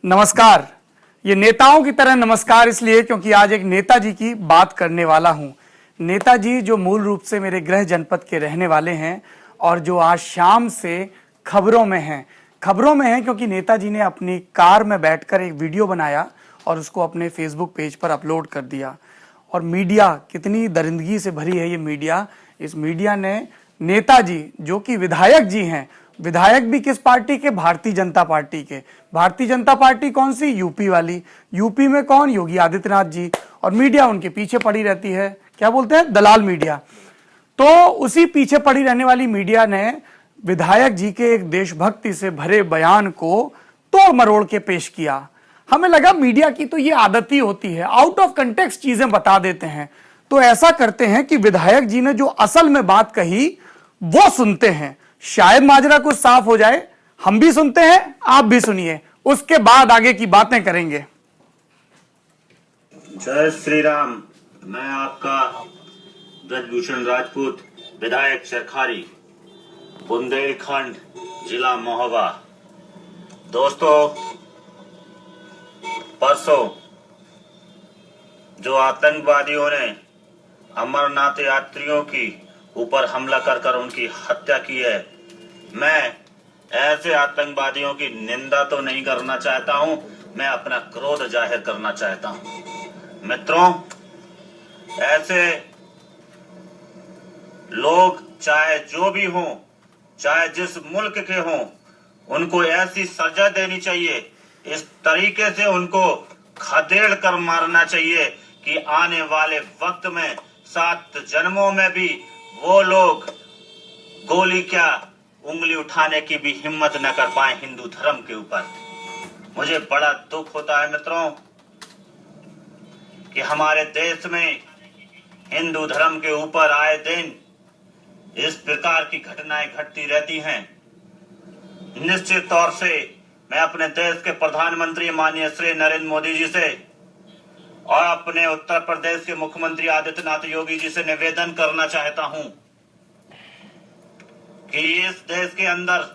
नमस्कार। ये नेताओं की तरह नमस्कार इसलिए क्योंकि आज एक नेताजी की बात करने वाला हूं। नेताजी जो मूल रूप से मेरे गृह जनपद के रहने वाले हैं और जो आज शाम से खबरों में हैं क्योंकि नेताजी ने अपनी कार में बैठकर एक वीडियो बनाया और उसको अपने फेसबुक पेज पर अपलोड कर दिया। और मीडिया कितनी दरिंदगी से भरी है ये मीडिया। इस मीडिया ने नेताजी जो कि विधायक जी हैं, विधायक भी किस पार्टी के? भारतीय जनता पार्टी के। भारतीय जनता पार्टी कौन सी? यूपी वाली। यूपी में कौन? योगी आदित्यनाथ जी। और मीडिया उनके पीछे पड़ी रहती है, क्या बोलते हैं, दलाल मीडिया। तो उसी पीछे पड़ी रहने वाली मीडिया ने विधायक जी के एक देशभक्ति से भरे बयान को तोड़ मरोड़ के पेश किया। हमें लगा मीडिया की तो ये आदत ही होती है, आउट ऑफ कंटेक्स्ट चीजें बता देते हैं। तो ऐसा करते हैं कि विधायक जी ने जो असल में बात कही वो सुनते हैं, शायद माजरा कुछ साफ हो जाए। हम भी सुनते हैं, आप भी सुनिए, उसके बाद आगे की बातें करेंगे। जय श्री राम। मैं आपका ब्रजभूषण राजपूत, विधायक सरखारी, बुंदेलखंड, जिला महोबा। दोस्तों, परसों जो आतंकवादियों ने अमरनाथ यात्रियों की ऊपर हमला कर उनकी हत्या की है, मैं ऐसे आतंकवादियों की निंदा तो नहीं करना चाहता हूं, मैं अपना क्रोध जाहिर करना चाहता हूं। मित्रों, ऐसे लोग चाहे जो भी हों, चाहे जिस मुल्क के हों, उनको ऐसी सजा देनी चाहिए, इस तरीके से उनको खदेड़ कर मारना चाहिए कि आने वाले वक्त में 7 जन्मों में भी वो लोग गोली क्या उंगली उठाने की भी हिम्मत न कर पाए हिंदू धर्म के ऊपर। मुझे बड़ा दुख होता है मित्रों कि हमारे देश में हिंदू धर्म के ऊपर आए दिन इस प्रकार की घटनाएं घटती रहती हैं। निश्चित तौर से मैं अपने देश के प्रधानमंत्री माननीय श्री नरेंद्र मोदी जी से और अपने उत्तर प्रदेश के मुख्यमंत्री आदित्यनाथ योगी जी से निवेदन करना चाहता हूं कि इस देश के अंदर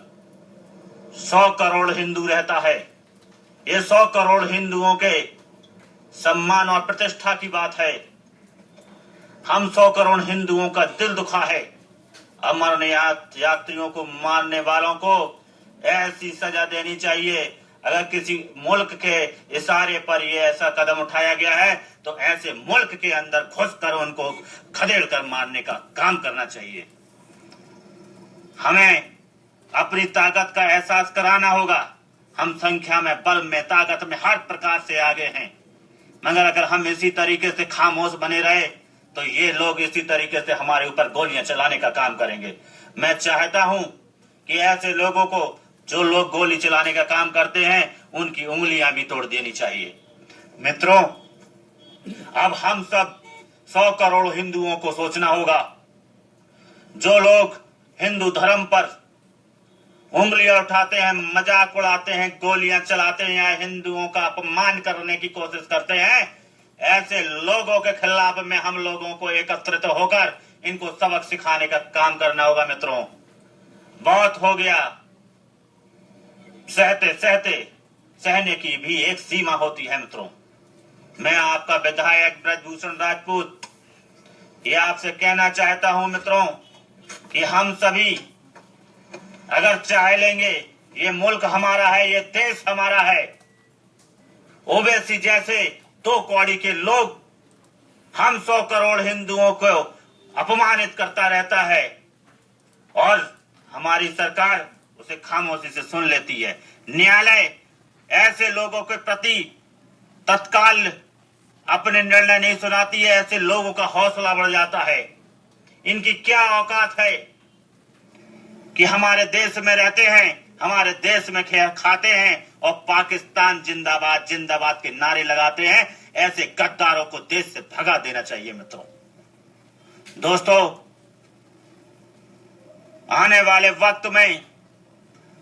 100 करोड़ हिंदू रहता है। ये 100 करोड़ हिंदुओं के सम्मान और प्रतिष्ठा की बात है। हम 100 करोड़ हिंदुओं का दिल दुखा है। अमरनाथ यात्रियों को मारने वालों को ऐसी सजा देनी चाहिए। अगर किसी मुल्क के इशारे पर ये ऐसा कदम उठाया गया है तो ऐसे मुल्क के अंदर घुसकर उनको खदेड़ कर मारने का काम करना चाहिए। हमें अपनी ताकत का एहसास कराना होगा। हम संख्या में, बल में, ताकत में हर प्रकार से आगे हैं, मगर अगर हम इसी तरीके से खामोश बने रहे तो ये लोग इसी तरीके से हमारे ऊपर गोलियां चलाने का काम करेंगे। मैं चाहता हूं कि ऐसे लोगों को, जो लोग गोली चलाने का काम करते हैं, उनकी उंगलियां भी तोड़ देनी चाहिए। मित्रों, अब हम सब 100 करोड़ हिंदुओं को सोचना होगा। जो लोग हिंदू धर्म पर उंगलियां उठाते हैं, मजाक उड़ाते हैं, गोलियां चलाते हैं या हिंदुओं का अपमान करने की कोशिश करते हैं, ऐसे लोगों के खिलाफ में हम लोगों को एकत्रित होकर इनको सबक सिखाने का काम करना होगा। मित्रों, बहुत हो गया। सहते सहते सहने की भी एक सीमा होती है। मित्रों, मैं आपका विधायक ब्रजभूषण राजपूत ये आपसे कहना चाहता हूं मित्रों कि हम सभी अगर चाह लेंगे, ये मुल्क हमारा है, ये देश हमारा है। ओवैसी जैसे 2 कौड़ी के लोग हम 100 करोड़ हिंदुओं को अपमानित करता रहता है और हमारी सरकार उसे खामोशी से सुन लेती है। न्यायालय ऐसे लोगों के प्रति तत्काल अपने निर्णय नहीं सुनाती है। ऐसे लोगों का हौसला बढ़ जाता है। इनकी क्या औकात है कि हमारे देश में रहते हैं, हमारे देश में खाते हैं और पाकिस्तान जिंदाबाद जिंदाबाद के नारे लगाते हैं। ऐसे गद्दारों को देश से भगा देना चाहिए। मित्रों, दोस्तों, आने वाले वक्त में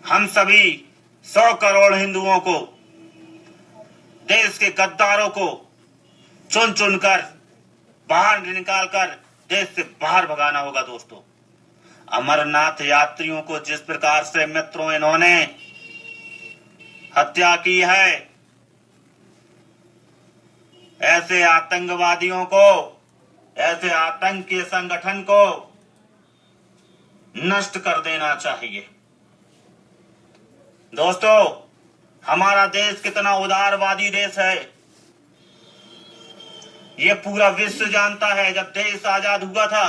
हम सभी 100 करोड़ हिंदुओं को, देश के गद्दारों को चुन चुनकर बाहर निकालकर देश से बाहर भगाना होगा। दोस्तों, अमरनाथ यात्रियों को जिस प्रकार से मित्रों इन्होंने हत्या की है, ऐसे आतंकवादियों को, ऐसे आतंकी संगठन को नष्ट कर देना चाहिए। दोस्तों, हमारा देश कितना उदारवादी देश है ये पूरा विश्व जानता है। जब देश आजाद हुआ था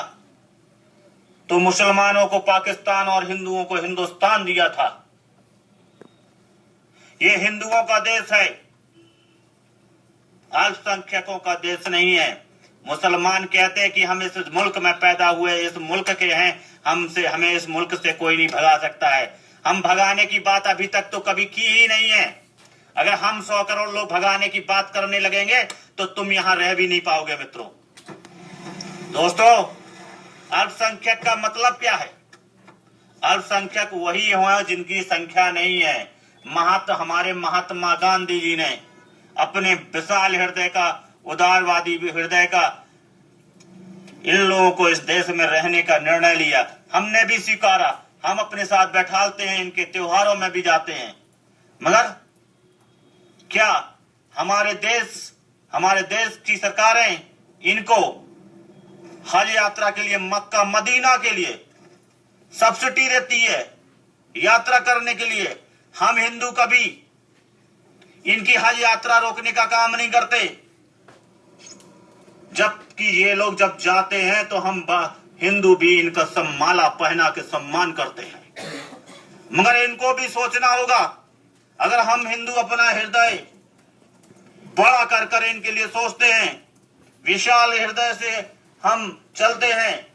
तो मुसलमानों को पाकिस्तान और हिंदुओं को हिंदुस्तान दिया था। ये हिंदुओं का देश है, अल्पसंख्यकों का देश नहीं है। मुसलमान कहते हैं कि हम इस मुल्क में पैदा हुए, इस मुल्क के हैं, हमें इस मुल्क से कोई नहीं भगा सकता है। हम भगाने की बात अभी तक तो कभी की ही नहीं है। अगर हम 100 करोड़ लोग भगाने की बात करने लगेंगे तो तुम यहां रह भी नहीं पाओगे मित्रों। दोस्तों, अल्पसंख्यक का मतलब क्या है? अल्पसंख्यक वही हो जिनकी संख्या नहीं है। हमारे महात्मा गांधी जी ने अपने विशाल हृदय का, उदारवादी हृदय का, इन लोगों को इस देश में रहने का निर्णय लिया। हमने भी स्वीकारा, हम अपने साथ बैठालते हैं, इनके त्योहारों में भी जाते हैं। मगर क्या हमारे देश की सरकारें इनको हज यात्रा के लिए, मक्का मदीना के लिए सब्सिडी देती है यात्रा करने के लिए? हम हिंदू कभी इनकी हज यात्रा रोकने का काम नहीं करते। जबकि ये लोग जब जाते हैं तो हम हिंदू भी इनका माला पहना के सम्मान करते हैं। मगर इनको भी सोचना होगा, अगर हम हिंदू अपना हृदय बड़ा कर कर इनके लिए सोचते हैं, विशाल हृदय से हम चलते हैं,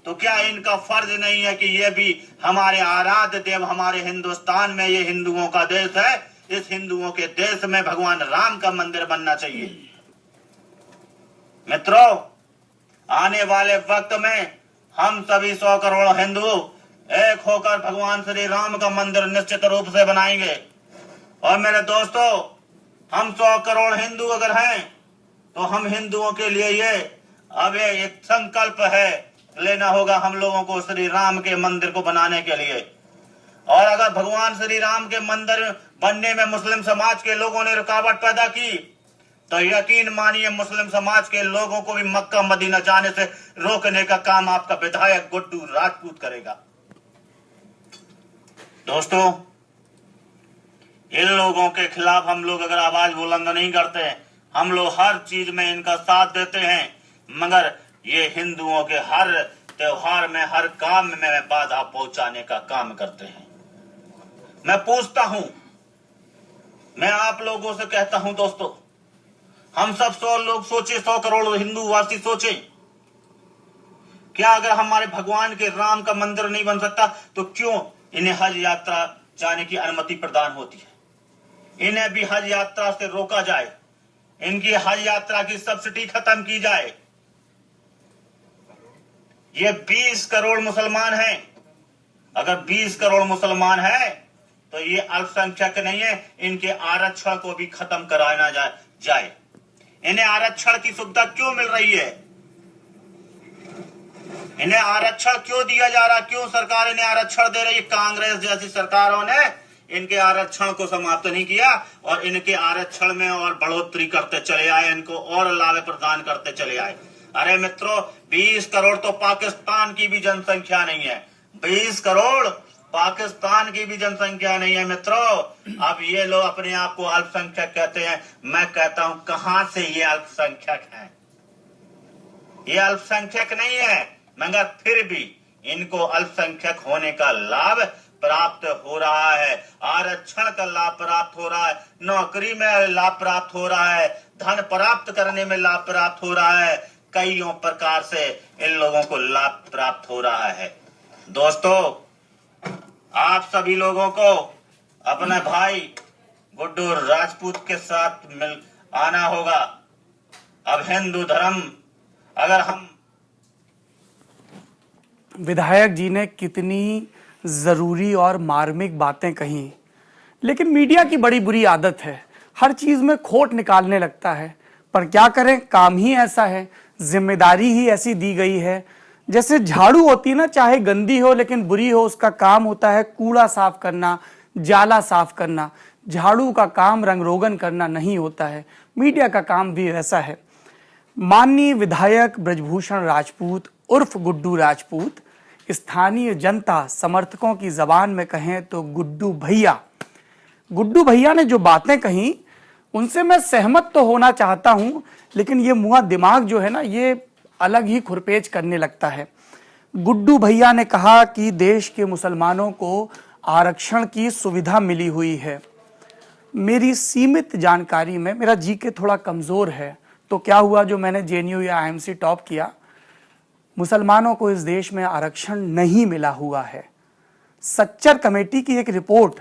तो क्या इनका फर्ज नहीं है कि ये भी हमारे आराध्य देव, हमारे हिंदुस्तान में, ये हिंदुओं का देश है, इस हिंदुओं के देश में भगवान राम का मंदिर बनना चाहिए। मित्रों, आने वाले वक्त में हम सभी 100 करोड़ हिंदू एक होकर भगवान श्री राम का मंदिर निश्चित रूप से बनाएंगे। और मेरे दोस्तों, हम 100 करोड़ हिंदू अगर हैं तो हम हिंदुओं के लिए ये अब एक संकल्प है लेना होगा हम लोगों को श्री राम के मंदिर को बनाने के लिए। और अगर भगवान श्री राम के मंदिर बनने में मुस्लिम समाज के लोगों ने रुकावट पैदा की तो यकीन मानिए मुस्लिम समाज के लोगों को भी मक्का मदीना जाने से रोकने का काम आपका विधायक गुड्डू राजपूत करेगा। दोस्तों, इन लोगों के खिलाफ हम लोग अगर आवाज बुलंद नहीं करते हैं, हम लोग हर चीज में इनका साथ देते हैं, मगर ये हिंदुओं के हर त्योहार में, हर काम में बाधा पहुंचाने का काम करते हैं। मैं पूछता हूं, मैं आप लोगों से कहता हूं दोस्तों, हम सब 100 लोग सोचे, 100 करोड़ हिंदू वासी सोचे, क्या अगर हमारे भगवान के राम का मंदिर नहीं बन सकता तो क्यों इन्हें हज यात्रा जाने की अनुमति प्रदान होती है? इन्हें भी हज यात्रा से रोका जाए, इनकी हज यात्रा की सब्सिडी खत्म की जाए। ये 20 करोड़ मुसलमान हैं। अगर 20 करोड़ मुसलमान हैं तो ये अल्पसंख्यक नहीं है, इनके आरक्षण को भी खत्म कराना जाए। इन्हें आरक्षण की सुविधा क्यों मिल रही है? इन्हें आरक्षण क्यों दिया जा रहा? क्यों सरकार इन्हें आरक्षण दे रही है? कांग्रेस जैसी सरकारों ने इनके आरक्षण को समाप्त नहीं किया और इनके आरक्षण में और बढ़ोतरी करते चले आए, इनको और लाभ प्रदान करते चले आए। अरे मित्रों, 20 करोड़ तो पाकिस्तान की भी जनसंख्या नहीं है। 20 करोड़ पाकिस्तान की भी जनसंख्या नहीं है मित्रों। अब ये लोग अपने आप को अल्पसंख्यक कहते हैं। मैं कहता हूं, कहां से ये अल्पसंख्यक हैं? ये अल्पसंख्यक नहीं है, मगर फिर भी इनको अल्पसंख्यक होने का लाभ प्राप्त हो रहा है, आरक्षण का लाभ प्राप्त हो रहा है, नौकरी में लाभ प्राप्त हो रहा है, धन प्राप्त करने में लाभ प्राप्त हो रहा है, कईयों प्रकार से इन लोगों को लाभ प्राप्त हो रहा है। दोस्तों, आप सभी लोगों को अपने भाई गुड्डू राजपूत के साथ मिल आना होगा। अब हिंदू धर्म, अगर हम, विधायक जी ने कितनी ज़रूरी और मार्मिक बातें कही, लेकिन मीडिया की बड़ी बुरी आदत है, हर चीज़ में खोट निकालने लगता है। पर क्या करें, काम ही ऐसा है, जिम्मेदारी ही ऐसी दी गई है। जैसे झाड़ू होती है ना, चाहे गंदी हो लेकिन बुरी हो, उसका काम होता है कूड़ा साफ करना, जाला साफ करना। झाड़ू का काम रंग रोगन करना नहीं होता है। मीडिया का काम भी वैसा है। माननीय विधायक ब्रजभूषण राजपूत उर्फ गुड्डू राजपूत, स्थानीय जनता समर्थकों की जबान में कहें तो गुड्डू भैया ने जो बातें कही उनसे मैं सहमत तो होना चाहता हूं, लेकिन ये मुआ दिमाग जो है ना, ये अलग ही खुरपेच करने लगता है। गुड्डू भैया ने कहा कि देश के मुसलमानों को आरक्षण की सुविधा मिली हुई है। मेरी सीमित जानकारी में, मेरा जीके थोड़ा कमजोर है, तो क्या हुआ जो मैंने जेएनयू या आईएमसी टॉप किया, मुसलमानों को इस देश में आरक्षण नहीं मिला हुआ है। सच्चर कमेटी की एक रिपोर्ट,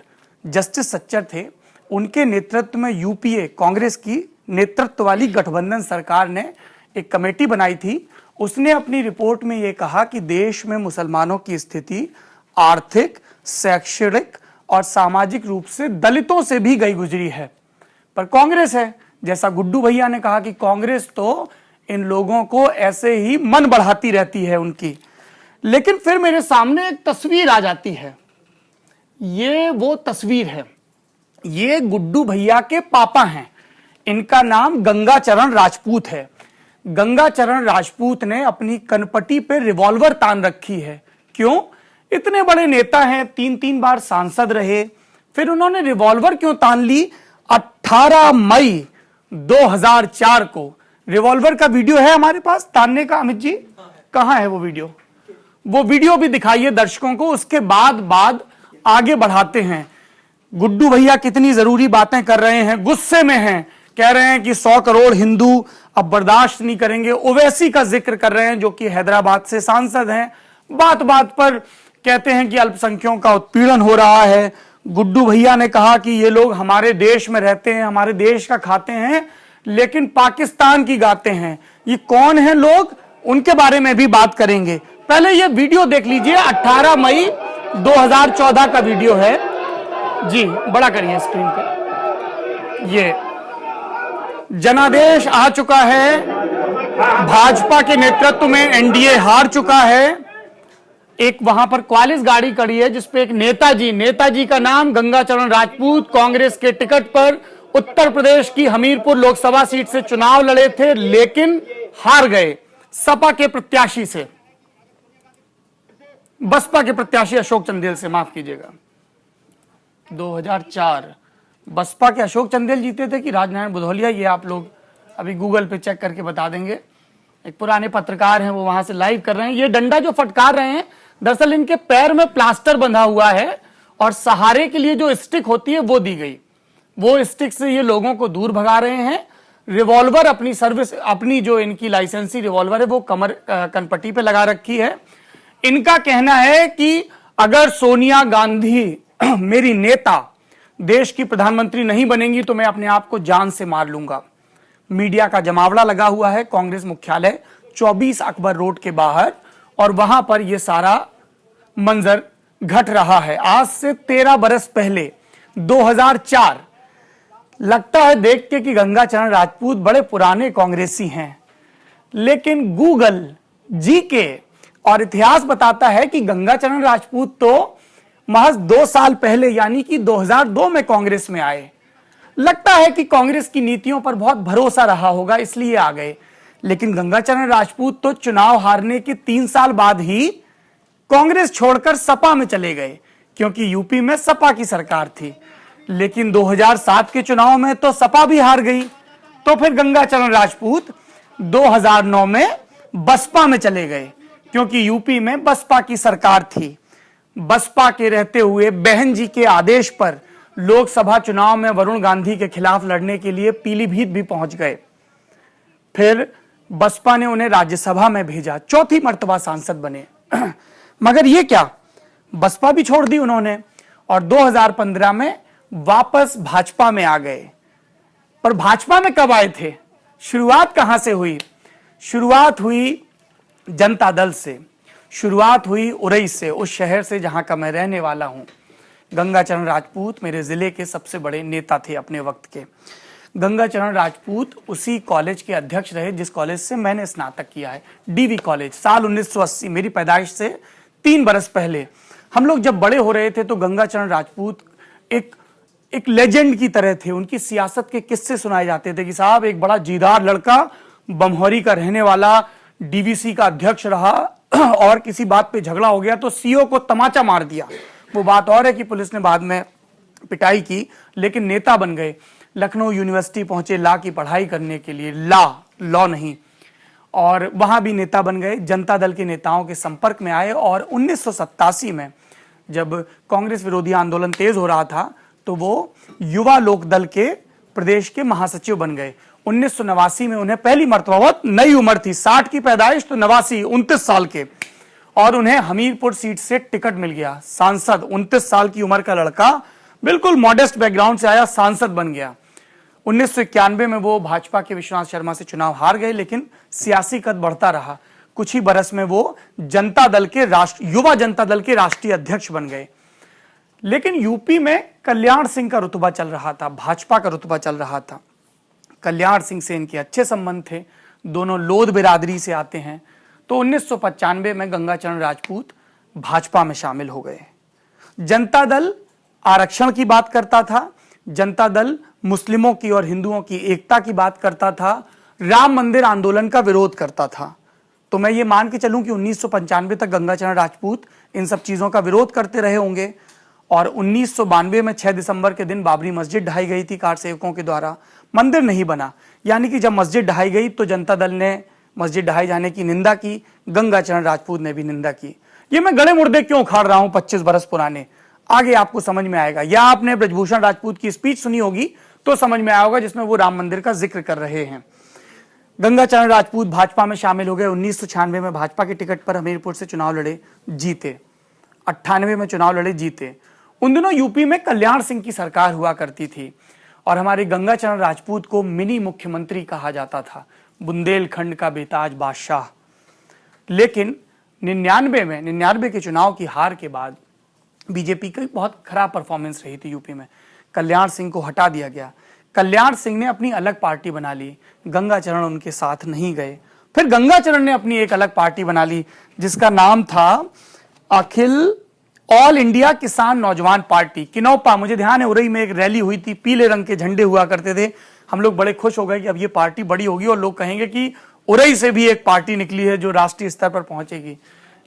जस्टिस सच्चर थे, उनके नेतृत्व में यूपीए कांग्रेस की नेतृत्व वाली गठबंधन सरकार ने एक कमेटी बनाई थी। उसने अपनी रिपोर्ट में यह कहा कि देश में मुसलमानों की स्थिति आर्थिक, शैक्षणिक और सामाजिक रूप से दलितों से भी गई गुजरी है। पर कांग्रेस है, जैसा गुड्डू भैया ने कहा कि कांग्रेस तो इन लोगों को ऐसे ही मन बढ़ाती रहती है उनकी। लेकिन फिर मेरे सामने एक तस्वीर आ जाती है। ये वो तस्वीर है, ये गुड्डू भैया के पापा हैं, इनका नाम गंगाचरण राजपूत है। गंगाचरण राजपूत ने अपनी कनपटी पे रिवॉल्वर तान रखी है। क्यों? इतने बड़े नेता हैं, 3 बार सांसद रहे, फिर उन्होंने रिवॉल्वर क्यों तान ली? 18 मई 2004 को रिवॉल्वर का वीडियो है हमारे पास तानने का। अमित जी कहां है वो वीडियो? वो वीडियो भी दिखाइए दर्शकों को, उसके बाद आगे बढ़ाते हैं। गुड्डू भैया कितनी जरूरी बातें कर रहे हैं, गुस्से में हैं, कह रहे हैं कि 100 करोड़ हिंदू अब बर्दाश्त नहीं करेंगे। ओवैसी का जिक्र कर रहे हैं जो कि हैदराबाद से सांसद हैं। बात पर कहते हैं कि अल्पसंख्यकों का उत्पीड़न हो रहा है। गुड्डू भैया ने कहा कि ये लोग हमारे देश में रहते हैं, हमारे देश का खाते हैं, लेकिन पाकिस्तान की गाते हैं। ये कौन है लोग, उनके बारे में भी बात करेंगे। पहले ये वीडियो देख लीजिए, 18 मई 2014 का वीडियो है जी, बड़ा करिए स्क्रीन पे। ये जनादेश आ चुका है, भाजपा के नेतृत्व में एनडीए हार चुका है। एक वहां पर क्वालिस गाड़ी खड़ी है जिसपे एक नेताजी का नाम गंगाचरण राजपूत कांग्रेस के टिकट पर उत्तर प्रदेश की हमीरपुर लोकसभा सीट से चुनाव लड़े थे, लेकिन हार गए सपा के प्रत्याशी से, बसपा के प्रत्याशी अशोक चंदेल से, माफ कीजिएगा। 2004 बसपा के अशोक चंदेल जीते थे कि राजनारायण बुधौलिया, ये आप लोग अभी गूगल पे चेक करके बता देंगे। एक पुराने पत्रकार हैं, वो वहां से लाइव कर रहे हैं। ये डंडा जो फटकार रहे हैं, दरअसल इनके पैर में प्लास्टर बंधा हुआ है और सहारे के लिए जो स्टिक होती है वो दी गई। वो स्टिक से ये लोगों को दूर भगा रहे हैं। रिवॉल्वर अपनी जो इनकी लाइसेंसी रिवॉल्वर है वो कनपट्टी पे लगा रखी है। इनका कहना है कि अगर सोनिया गांधी मेरी नेता देश की प्रधानमंत्री नहीं बनेंगी तो मैं अपने आप को जान से मार लूंगा। मीडिया का जमावड़ा लगा हुआ है कांग्रेस मुख्यालय 24 अकबर रोड के बाहर, और वहां पर यह सारा मंजर घट रहा है। आज से 13 बरस पहले 2004। लगता है देख के कि गंगाचरण राजपूत बड़े पुराने कांग्रेसी हैं, लेकिन गूगल, जीके और इतिहास बताता है कि गंगाचरण राजपूत तो महज 2 साल पहले यानी कि 2002 में कांग्रेस में आए। लगता है कि कांग्रेस की नीतियों पर बहुत भरोसा रहा होगा इसलिए आ गए। लेकिन गंगाचरण राजपूत तो चुनाव हारने के 3 साल बाद ही कांग्रेस छोड़कर सपा में चले गए, क्योंकि यूपी में सपा की सरकार थी। लेकिन 2007 के चुनाव में तो सपा भी हार गई, तो फिर गंगाचरण राजपूत 2009 में बसपा में चले गए, क्योंकि यूपी में बसपा की सरकार थी। बसपा के रहते हुए बहन जी के आदेश पर लोकसभा चुनाव में वरुण गांधी के खिलाफ लड़ने के लिए पीलीभीत भी पहुंच गए। फिर बसपा ने उन्हें राज्यसभा में भेजा, 4थी मर्तबा सांसद बने। मगर ये क्या, बसपा भी छोड़ दी उन्होंने और 2015 में वापस भाजपा में आ गए। पर भाजपा में कब आए थे, शुरुआत कहां से हुई? शुरुआत हुई जनता दल से, शुरुआत हुई उरई से, उस शहर से जहां का मैं रहने वाला हूं। गंगाचरण राजपूत मेरे जिले के सबसे बड़े नेता थे अपने वक्त के। गंगाचरण राजपूत उसी कॉलेज के अध्यक्ष रहे जिस कॉलेज से मैंने स्नातक किया है, डीवी कॉलेज। साल 1980, मेरी पैदाइश से 3 बरस पहले हम लोग जब बड़े हो रहे थे तो गंगाचरण राजपूत एक लेजेंड की तरह थे। उनकी सियासत के किस्से सुनाए जाते थे कि साहब एक बड़ा जीदार लड़का बमहौरी का रहने वाला डीवीसी का अध्यक्ष रहा और किसी बात पे झगड़ा हो गया तो सीओ को तमाचा मार दिया। वो बात और है कि पुलिस ने बाद में पिटाई की, लेकिन नेता बन गए। लखनऊ यूनिवर्सिटी पहुंचे लॉ की पढ़ाई करने के लिए, लॉ नहीं, और वहां भी नेता बन गए। जनता दल के नेताओं के संपर्क में आए और 1987 में जब कांग्रेस विरोधी आंदोलन तेज हो रहा था तो वो युवा लोक दल के प्रदेश के महासचिव बन गए। 1989 में उन्हें पहली मर्तबा, बहुत नई उम्र थी, 60 की पैदाइश तो 89, 29 साल के, और उन्हें हमीरपुर सीट से टिकट मिल गया। सांसद, 29 साल की उम्र का लड़का, बिल्कुल मॉडेस्ट बैकग्राउंड से आया, सांसद बन गया। 1991 में वो भाजपा के विश्वनाथ शर्मा से चुनाव हार गए, लेकिन सियासी कद बढ़ता रहा। कुछ ही बरस में वो युवा जनता दल के राष्ट्रीय अध्यक्ष बन गए। लेकिन यूपी में कल्याण सिंह का रुतबा चल रहा था, भाजपा का रुतबा चल रहा था। कल्याण सिंह से इनके अच्छे संबंध थे, दोनों लोध बिरादरी से आते हैं। तो 1995 में गंगाचरण राजपूत भाजपा में शामिल हो गए। जनता दल आरक्षण की बात करता था, जनता दल मुस्लिमों की और हिंदुओं की एकता की बात करता था, राम मंदिर आंदोलन का विरोध करता था। तो मैं ये मान के चलूं कि 1995 तक गंगाचरण राजपूत इन सब चीजों का विरोध करते रहे होंगे। और 1992 में 6 दिसंबर के दिन बाबरी मस्जिद ढाई गई थी कार सेवकों के द्वारा, मंदिर नहीं बना। यानी कि जब मस्जिद ढाई गई तो जनता दल ने मस्जिद ढाई जाने की निंदा की, गंगाचरण राजपूत ने भी निंदा की। ये मैं गड़े मुर्दे क्यों उखाड़ रहा हूं 25 बरस पुराने, आगे आपको समझ में आएगा। या आपने ब्रजभूषण राजपूत की स्पीच सुनी होगी तो समझ में आएगा, जिसमें वो राम मंदिर का जिक्र कर रहे हैं। गंगाचरण राजपूत भाजपा में शामिल हो गए। 1996 में भाजपा के टिकट पर हमीरपुर से चुनाव लड़े, जीते। 98 में चुनाव लड़े, जीते। उन दिनों यूपी में कल्याण सिंह की सरकार हुआ करती थी और हमारे गंगाचरण राजपूत को मिनी मुख्यमंत्री कहा जाता था, बुंदेलखंड का बेताज बादशाह। लेकिन 99 के चुनाव की हार के बाद बीजेपी की बहुत खराब परफॉर्मेंस रही थी यूपी में, कल्याण सिंह को हटा दिया गया। कल्याण सिंह ने अपनी अलग पार्टी बना ली, गंगाचरण उनके साथ नहीं गए। फिर गंगाचरण ने अपनी एक अलग पार्टी बना ली जिसका नाम था अखिल ऑल इंडिया किसान नौजवान पार्टी, किनौपा। मुझे ध्यान है उरई में एक रैली हुई थी, पीले रंग के झंडे हुआ करते थे। हम लोग बड़े खुश हो गए कि अब ये पार्टी बड़ी होगी और लोग कहेंगे कि उरई से भी एक पार्टी निकली है जो राष्ट्रीय स्तर पर पहुंचेगी।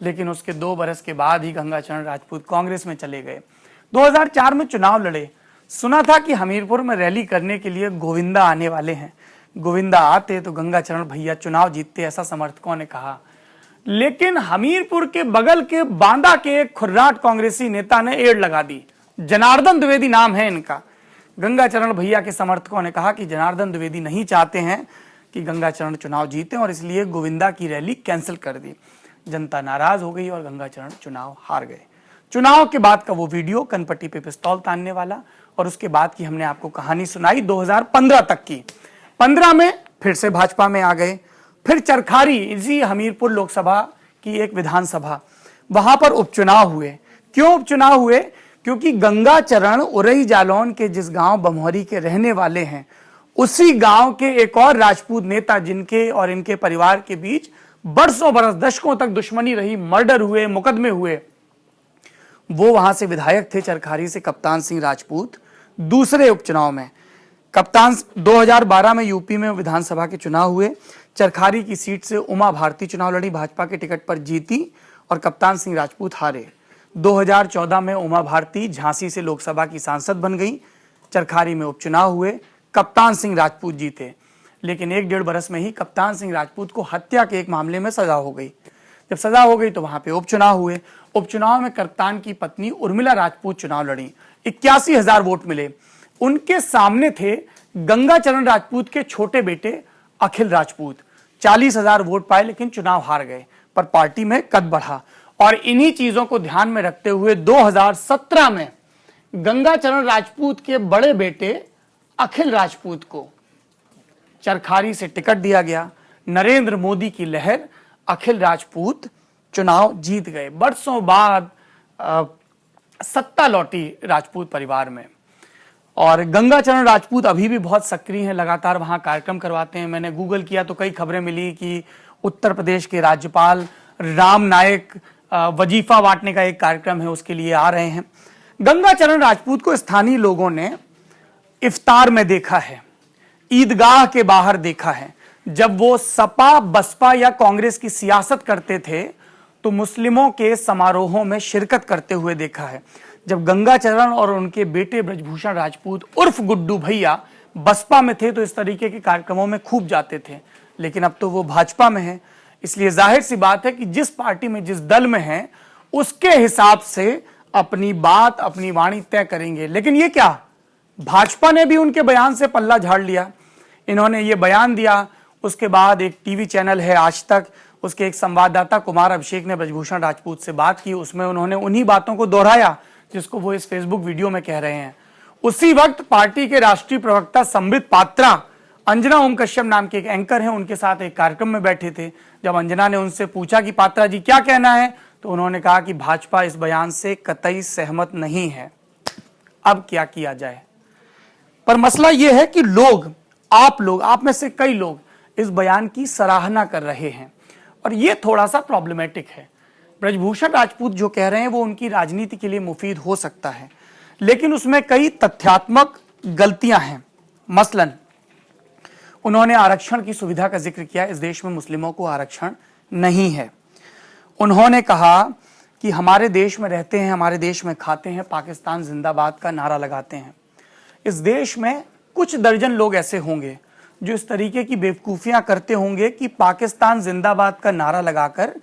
लेकिन उसके 2 बरस के बाद ही गंगाचरण राजपूत कांग्रेस में चले गए। 2004 में चुनाव लड़े। सुना था कि हमीरपुर में रैली करने के लिए गोविंदा आने वाले हैं, गोविंदा आते तो गंगाचरण भैया चुनाव जीतते, ऐसा समर्थकों ने कहा। लेकिन हमीरपुर के बगल के बांदा के एक खुर्राट कांग्रेसी नेता ने एड़ लगा दी, जनार्दन द्विवेदी नाम है इनका। गंगाचरण भैया के समर्थकों ने कहा कि जनार्दन द्विवेदी नहीं चाहते हैं कि गंगाचरण चुनाव जीते और इसलिए गोविंदा की रैली कैंसिल कर दी। जनता नाराज हो गई और गंगाचरण चुनाव हार गए। चुनाव के बाद का वो वीडियो, कनपट्टी पे पिस्तौल तानने वाला, और उसके बाद की हमने आपको कहानी सुनाई 2015 तक की। 15 में फिर से भाजपा में आ गए। फिर चरखारी, इसी हमीरपुर लोकसभा की एक विधानसभा, वहां पर उपचुनाव हुए। क्यों उपचुनाव हुए? क्योंकि गंगाचरण उरई जालौन के जिस गांव बमहौरी के रहने वाले हैं, उसी गांव के एक और राजपूत नेता जिनके और इनके परिवार के बीच बरसों बरस, दशकों तक दुश्मनी रही, मर्डर हुए, मुकदमे हुए, वो वहां से विधायक थे चरखारी से, कप्तान सिंह राजपूत। दूसरे उपचुनाव में कप्तान 2012 में यूपी में विधानसभा के चुनाव हुए। चरखारी की सीट से उमा भारती चुनाव लड़ी, भाजपा के टिकट पर जीती और कप्तान सिंह राजपूत हारे। 2014 में उमा भारती झांसी से लोकसभा की सांसद बन गई। चरखारी में उपचुनाव हुए, कप्तान सिंह राजपूत जीते। लेकिन 1-1.5 बरस में ही कप्तान सिंह राजपूत को हत्या के एक मामले में सजा हो गई। जब सजा हो गई तो वहां पे उपचुनाव हुए। उपचुनाव में कप्तान की पत्नी उर्मिला राजपूत चुनाव लड़ी, 81,000 वोट मिले। उनके सामने थे गंगाचरण राजपूत के छोटे बेटे अखिल राजपूत, 40,000 वोट पाए लेकिन चुनाव हार गए, पर पार्टी में कद बढ़ा। और इन्हीं चीजों को ध्यान में रखते हुए 2017 में गंगाचरण राजपूत के बड़े बेटे अखिल राजपूत को चरखारी से टिकट दिया गया। नरेंद्र मोदी की लहर, अखिल राजपूत चुनाव जीत गए। बरसों बाद सत्ता लौटी राजपूत परिवार में। और गंगाचरण राजपूत अभी भी बहुत सक्रिय हैं, लगातार वहां कार्यक्रम करवाते हैं। मैंने गूगल किया तो कई खबरें मिली कि उत्तर प्रदेश के राज्यपाल राम नायक वजीफा बांटने का एक कार्यक्रम है, उसके लिए आ रहे हैं। गंगाचरण राजपूत को स्थानीय लोगों ने इफ्तार में देखा है, ईदगाह के बाहर देखा है, जब वो सपा, बसपा या कांग्रेस की सियासत करते थे तो मुस्लिमों के समारोहों में शिरकत करते हुए देखा है। जब गंगाचरण और उनके बेटे ब्रजभूषण राजपूत उर्फ गुड्डू भैया बसपा में थे तो इस तरीके के कार्यक्रमों में खूब जाते थे, लेकिन अब तो वो भाजपा में है। इसलिए जाहिर सी बात है कि जिस पार्टी में, जिस दल में है, उसके हिसाब से अपनी बात, अपनी वाणी तय करेंगे। लेकिन ये क्या, भाजपा ने भी उनके बयान से पल्ला झाड़ लिया। इन्होंने ये बयान दिया, उसके बाद एक टीवी चैनल है आज तक, उसके एक संवाददाता कुमार अभिषेक ने ब्रजभूषण राजपूत से बात की, उसमें उन्होंने उन्हीं बातों को दोहराया जिसको वो इस फेसबुक वीडियो में कह रहे हैं। उसी वक्त पार्टी के राष्ट्रीय प्रवक्ता संबित पात्रा, अंजना ओम कश्यप नाम के एक एंकर हैं, उनके साथ एक कार्यक्रम में बैठे थे। जब अंजना ने उनसे पूछा कि पात्रा जी क्या कहना है, तो उन्होंने कहा कि भाजपा इस बयान से कतई सहमत नहीं है। अब क्या किया जाए? पर मसला यह है कि लोग, आप में से कई लोग इस बयान की सराहना कर रहे हैं और यह थोड़ा सा प्रॉब्लमेटिक है। ब्रजभूषण राजपूत जो कह रहे हैं वो उनकी राजनीति के लिए मुफीद हो सकता है, लेकिन उसमें कई तथ्यात्मक गलतियां हैं। मसलन उन्होंने आरक्षण की सुविधा का जिक्र किया। इस देश में मुस्लिमों को आरक्षण नहीं है। उन्होंने कहा कि हमारे देश में रहते हैं, हमारे देश में खाते हैं, पाकिस्तान जिंदाबाद का नारा लगाते हैं। इस देश में कुछ दर्जन लोग ऐसे होंगे जो इस तरीके की बेवकूफियां करते होंगे कि पाकिस्तान जिंदाबाद का नारा लगाकर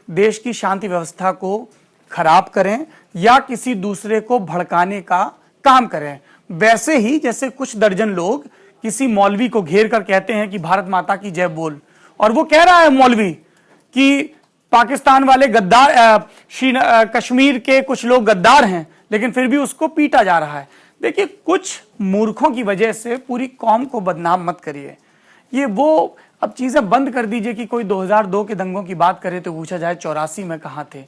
देश की शांति व्यवस्था को खराब करें या किसी दूसरे को भड़काने का काम करें। वैसे ही जैसे कुछ दर्जन लोग किसी मौलवी को घेर कर कहते हैं कि भारत माता की जय बोल, और वो कह रहा है मौलवी कि पाकिस्तान वाले गद्दार, कश्मीर के कुछ लोग गद्दार हैं, लेकिन फिर भी उसको पीटा जा रहा है। देखिए, कुछ मूर्खों की वजह से पूरी कौम को बदनाम मत करिए। ये वो अब चीजें बंद कर दीजिए कि कोई 2002 के दंगों की बात करे तो पूछा जाए 84 में कहां थे।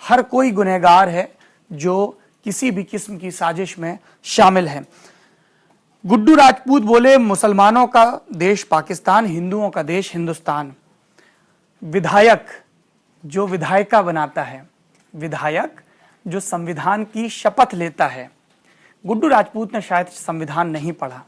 हर कोई गुनहगार है जो किसी भी किस्म की साजिश में शामिल है। गुड्डू राजपूत बोले, मुसलमानों का देश पाकिस्तान, हिंदुओं का देश हिंदुस्तान। विधायक जो विधायिका बनाता है, विधायक जो संविधान की शपथ लेता है, गुड्डू राजपूत ने शायद संविधान नहीं पढ़ा।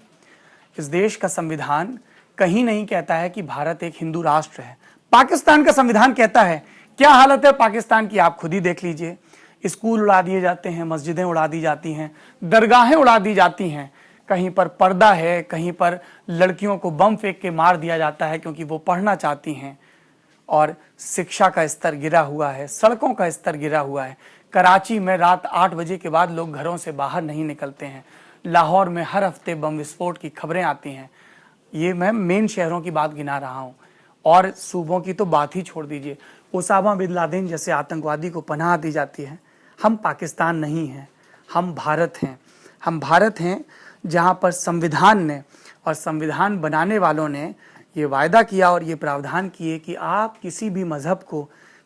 इस देश का संविधान कहीं नहीं कहता है कि भारत एक हिंदू राष्ट्र है। पाकिस्तान का संविधान कहता है। क्या हालत है पाकिस्तान की आप खुद ही देख लीजिए। स्कूल उड़ा दिए जाते हैं, मस्जिदें उड़ा दी जाती हैं, दरगाहें उड़ा दी जाती हैं, कहीं पर पर्दा है, कहीं पर लड़कियों को बम फेंक के मार दिया जाता है क्योंकि वो पढ़ना चाहती हैं, और शिक्षा का स्तर गिरा हुआ है, सड़कों का स्तर गिरा हुआ है। कराची में रात 8 बजे के बाद लोग घरों से बाहर नहीं निकलते हैं। लाहौर में हर हफ्ते बम विस्फोट की खबरें आती हैं। ये मैं मेन शहरों की बात गिना रहा हूँ, और सूबों की तो बात ही छोड़ दीजिए। ओसामा बिन लादेन जैसे आतंकवादी को पनाह दी जाती है। हम पाकिस्तान नहीं हैं, हम भारत हैं। हम भारत हैं जहाँ पर संविधान ने और संविधान बनाने वालों ने ये वायदा किया और ये प्रावधान किए कि आप किसी भी मजहब को,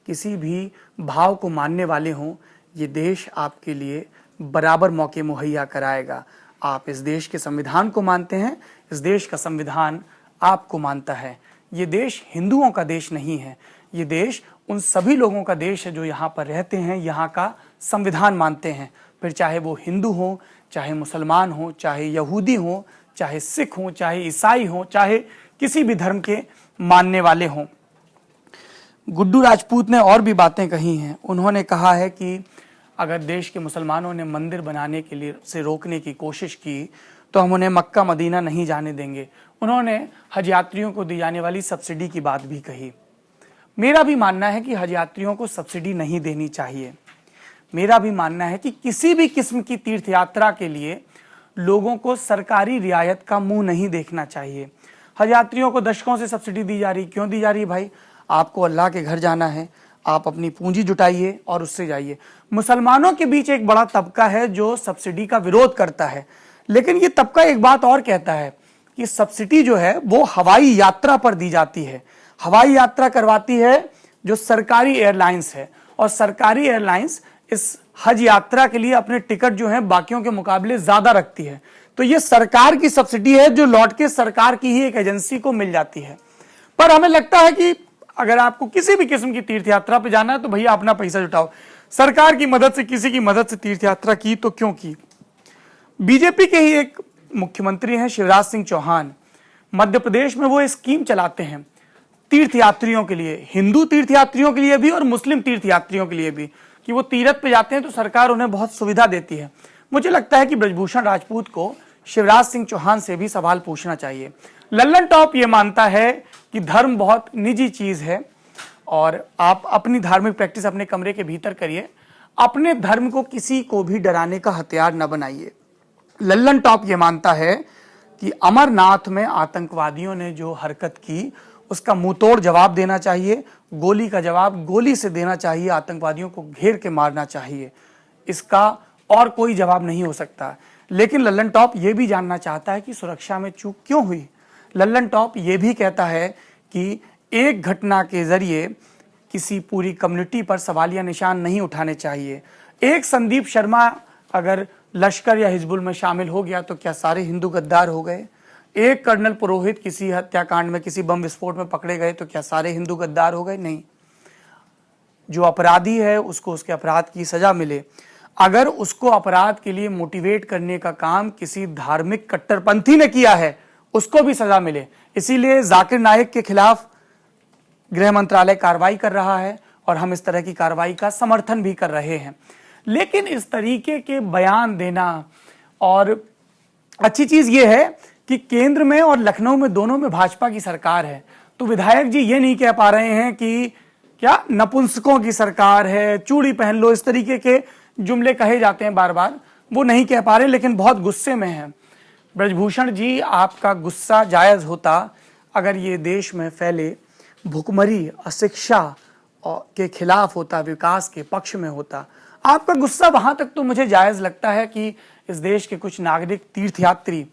किसी भी भाव को मानने वाले हों, ये देश आपके लिए बराबर मौके मुहैया कराएगा। आप इस देश के संविधान को मानते हैं, इस देश का संविधान आपको मानता है। ये देश हिंदुओं का देश नहीं है, ये देश उन सभी लोगों का देश है जो यहाँ पर रहते हैं, यहाँ का संविधान मानते हैं। फिर चाहे वो हिंदू हों, चाहे मुसलमान हों, चाहे यहूदी हों, चाहे सिख हों, चाहे ईसाई हों, चाहे किसी भी धर्म के मानने वाले हों। गुड्डू राजपूत ने और भी बातें कही हैं। उन्होंने कहा है कि अगर देश के मुसलमानों ने मंदिर बनाने के लिए से रोकने की कोशिश की तो हम उन्हें मक्का मदीना नहीं जाने देंगे। उन्होंने हज यात्रियों को दी जाने वाली सब्सिडी की बात भी कही। मेरा भी मानना है कि हज यात्रियों को सब्सिडी नहीं देनी चाहिए। मेरा भी मानना है कि किसी भी किस्म की तीर्थ यात्रा के लिए लोगों को सरकारी रियायत का मुंह नहीं देखना चाहिए। हज यात्रियों को दशकों से सब्सिडी दी जा रही, क्यों दी जा रही भाई? आपको अल्लाह के घर जाना है, आप अपनी पूंजी जुटाइए और उससे जाइए। मुसलमानों के बीच एक बड़ा तबका है जो सब्सिडी का विरोध करता है, लेकिन ये तबका एक बात और कहता है कि सब्सिडी जो है वो हवाई यात्रा पर दी जाती है। हवाई यात्रा करवाती है जो सरकारी एयरलाइंस है, और सरकारी एयरलाइंस इस हज यात्रा के लिए अपने टिकट जो है बाकियों के मुकाबले ज्यादा रखती है। तो ये सरकार की सब्सिडी है जो लौट के सरकार की ही एक एजेंसी को मिल जाती है। पर हमें लगता है कि अगर आपको किसी भी किस्म की तीर्थ यात्रा पे जाना है तो भैया अपना पैसा जुटाओ। सरकार की मदद से, किसी की मदद से तीर्थ यात्रा की तो क्यों की? बीजेपी के ही एक मुख्यमंत्री हैं शिवराज सिंह चौहान, मध्य प्रदेश में वो स्कीम चलाते हैं तीर्थयात्रियों के लिए, हिंदू तीर्थयात्रियों के लिए भी और मुस्लिम तीर्थयात्रियों के लिए भी, कि वो तीर्थ पे जाते हैं तो सरकार उन्हें बहुत सुविधा देती है। मुझे लगता है कि ब्रजभूषण राजपूत को शिवराज सिंह चौहान से भी सवाल पूछना चाहिए। लल्लन टॉप ये मानता है कि धर्म बहुत निजी चीज है और आप अपनी धार्मिक प्रैक्टिस अपने कमरे के भीतर करिए, अपने धर्म को किसी को भी डराने का हथियार न बनाइए। लल्लन टॉप ये मानता है कि अमरनाथ में आतंकवादियों ने जो हरकत की उसका मुंहतोड़ जवाब देना चाहिए, गोली का जवाब गोली से देना चाहिए, आतंकवादियों को घेर के मारना चाहिए, इसका और कोई जवाब नहीं हो सकता। लेकिन लल्लन टॉप ये भी जानना चाहता है कि सुरक्षा में चूक क्यों हुई। लल्लन टॉप ये भी कहता है कि एक घटना के जरिए किसी पूरी कम्युनिटी पर सवालिया निशान नहीं उठाने चाहिए। एक संदीप शर्मा अगर लश्कर या हिजबुल में शामिल हो गया तो क्या सारे हिंदू गद्दार हो गए? एक कर्नल पुरोहित किसी हत्याकांड में, किसी बम विस्फोट में पकड़े गए तो क्या सारे हिंदू गद्दार हो गए? नहीं। जो अपराधी है उसको उसके अपराध की सजा मिले। अगर उसको अपराध के लिए मोटिवेट करने का काम किसी धार्मिक कट्टरपंथी ने किया है उसको भी सजा मिले। इसीलिए जाकिर नाइक के खिलाफ गृह मंत्रालय कार्रवाई कर रहा है और हम इस तरह की कार्रवाई का समर्थन भी कर रहे हैं। लेकिन इस तरीके के बयान देना, और अच्छी चीज यह है कि केंद्र में और लखनऊ में दोनों में भाजपा की सरकार है, तो विधायक जी ये नहीं कह पा रहे हैं कि क्या नपुंसकों की सरकार है, चूड़ी पहन लो, इस तरीके के जुमले कहे जाते हैं बार बार, वो नहीं कह पा रहे, लेकिन बहुत गुस्से में हैं। ब्रजभूषण जी, आपका गुस्सा जायज होता अगर ये देश में फैले भुखमरी, अशिक्षा के खिलाफ होता, विकास के पक्ष में होता। आपका गुस्सा वहां तक तो मुझे जायज लगता है कि इस देश के कुछ नागरिक तीर्थयात्री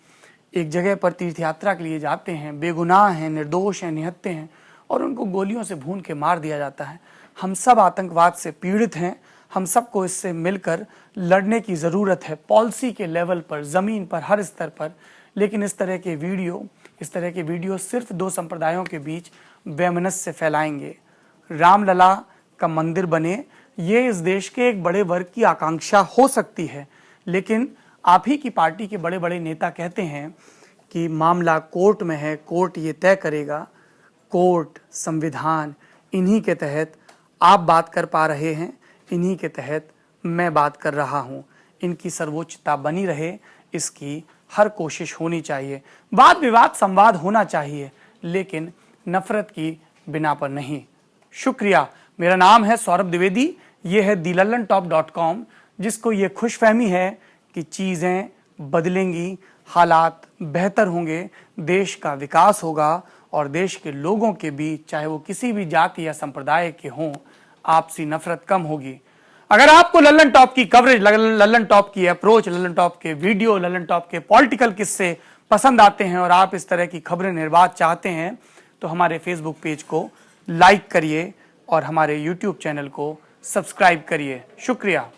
एक जगह पर तीर्थ यात्रा के लिए जाते हैं, बेगुनाह हैं, निर्दोष हैं, निहत्थे हैं, और उनको गोलियों से भून के मार दिया जाता है। हम सब आतंकवाद से पीड़ित हैं, हम सबको इससे मिलकर लड़ने की ज़रूरत है, पॉलिसी के लेवल पर, ज़मीन पर, हर स्तर पर। लेकिन इस तरह के वीडियो सिर्फ दो संप्रदायों के बीच वैमनस्य फैलाएंगे। रामलला का मंदिर बने, ये इस देश के एक बड़े वर्ग की आकांक्षा हो सकती है, लेकिन आप ही की पार्टी के बड़े बड़े नेता कहते हैं कि मामला कोर्ट में है, कोर्ट ये तय करेगा। कोर्ट, संविधान, इन्हीं के तहत आप बात कर पा रहे हैं, इन्हीं के तहत मैं बात कर रहा हूं। इनकी सर्वोच्चता बनी रहे, इसकी हर कोशिश होनी चाहिए। वाद विवाद संवाद होना चाहिए, लेकिन नफरत की बिना पर नहीं। शुक्रिया। मेरा नाम है सौरभ द्विवेदी, ये है thelallanTop.com, जिसको ये खुशफहमी है कि चीज़ें बदलेंगी, हालात बेहतर होंगे, देश का विकास होगा और देश के लोगों के बीच, चाहे वो किसी भी जाति या संप्रदाय के हों, आपसी नफरत कम होगी। अगर आपको लल्लन टॉप की कवरेज, लल्लन टॉप की अप्रोच, लल्लन टॉप के वीडियो, लल्लन टॉप के पॉलिटिकल किस्से पसंद आते हैं और आप इस तरह की खबरें निर्बाध चाहते हैं, तो हमारे फेसबुक पेज को लाइक करिए और हमारे यूट्यूब चैनल को सब्सक्राइब करिए। शुक्रिया।